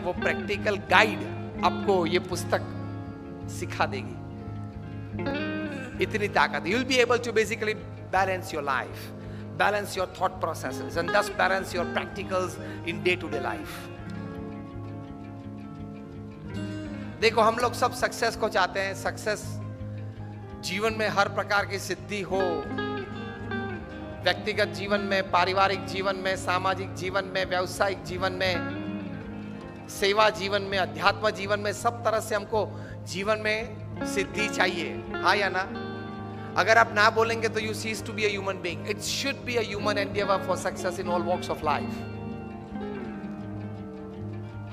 वो practical guide आपको ये पुस्तक सिखा देगी। इतनी ताकत। You will be able to basically balance your life, balance your thought processes and thus balance your practicals in day to day life. देखो, हम लोग सब सक्सेस को चाहते हैं। सक्सेस जीवन में हर प्रकार की सिद्धि हो, व्यक्तिगत जीवन में, पारिवारिक जीवन में, सामाजिक जीवन में, व्यावसायिक जीवन में, सेवा जीवन में, अध्यात्म जीवन में, सब तरह से हमको जीवन में सिद्धि चाहिए, हाँ या ना? अगर आप ना बोलेंगे तो you cease to be a human being. It should be a human endeavour for success in all walks of life.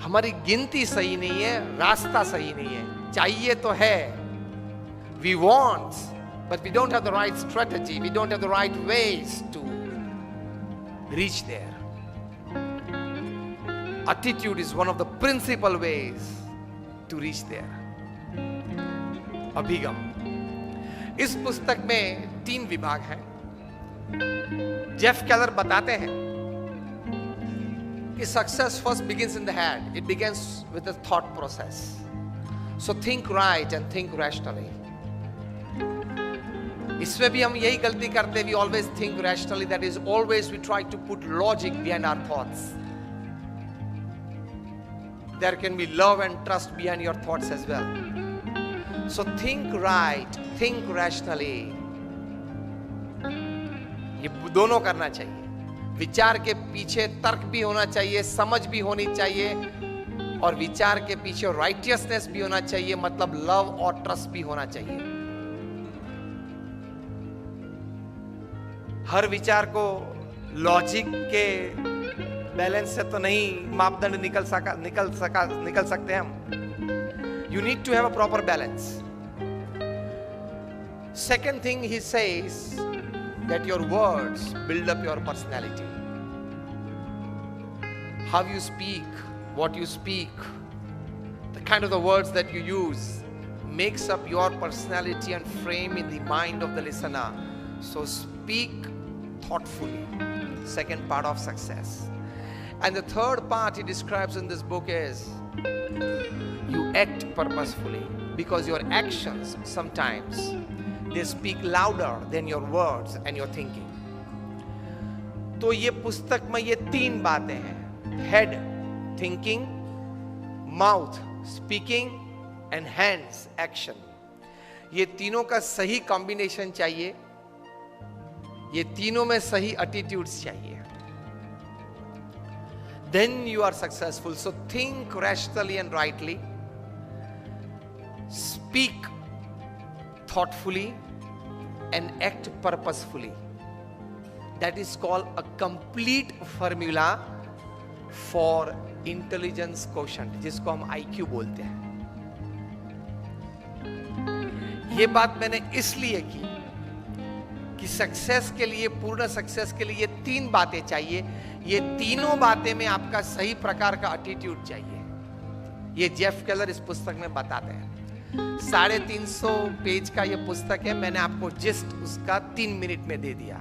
हमारी गिनती सही नहीं है, रास्ता सही नहीं है। चाहिए तो है, we want, but we don't have the right strategy, we don't have the right ways to reach there. Attitude is one of the principal ways to reach there. अभिगम। इस पुस्तक में 3 विभाग हैं। जेफ केलर बताते हैं कि success first begins in the head, it begins with the thought process. So think right and think rationally. इसमें भी हम यही गलती करते हैं। We always think rationally, that is always we try to put logic behind our thoughts. There can be love and trust behind your thoughts as well. So think right, think rationally, ये दोनों करना चाहिए। विचार के पीछे तर्क भी होना चाहिए, समझ भी होनी चाहिए, और विचार के पीछे राइटियसनेस भी होना चाहिए, मतलब लव और ट्रस्ट भी होना चाहिए। हर विचार को लॉजिक के बैलेंस से तो नहीं मापदंड निकल सकते हम। You need to have a proper balance. Second thing he says that your words build up your personality. How you speak, what you speak, the kind of the words that you use makes up your personality and frame in the mind of the listener. So speak thoughtfully. Second part of success. And the third part he describes in this book is you act purposefully, because your actions sometimes they speak louder than your words and your thinking. तो ये पुस्तक में ये 3 बातें हैं: head thinking, mouth speaking and hands action. ये तीनों का सही कॉम्बिनेशन चाहिए, ये तीनों में सही एटीट्यूड्स चाहिए, then you are successful. So think rationally and rightly, speak thoughtfully and act purposefully. That is called a complete formula for intelligence quotient, जिसको हम IQ बोलते हैं। ये बात मैंने इसलिए की कि सक्सेस के लिए, पूर्ण सक्सेस के लिए ये 3 बातें चाहिए। ये तीनों बातें में आपका सही प्रकार का एटीट्यूड चाहिए। ये जेफ केलर इस पुस्तक में बताते हैं। 350 पेज का ये पुस्तक है। मैंने आपको जिस्ट उसका 3 मिनट में दे दिया।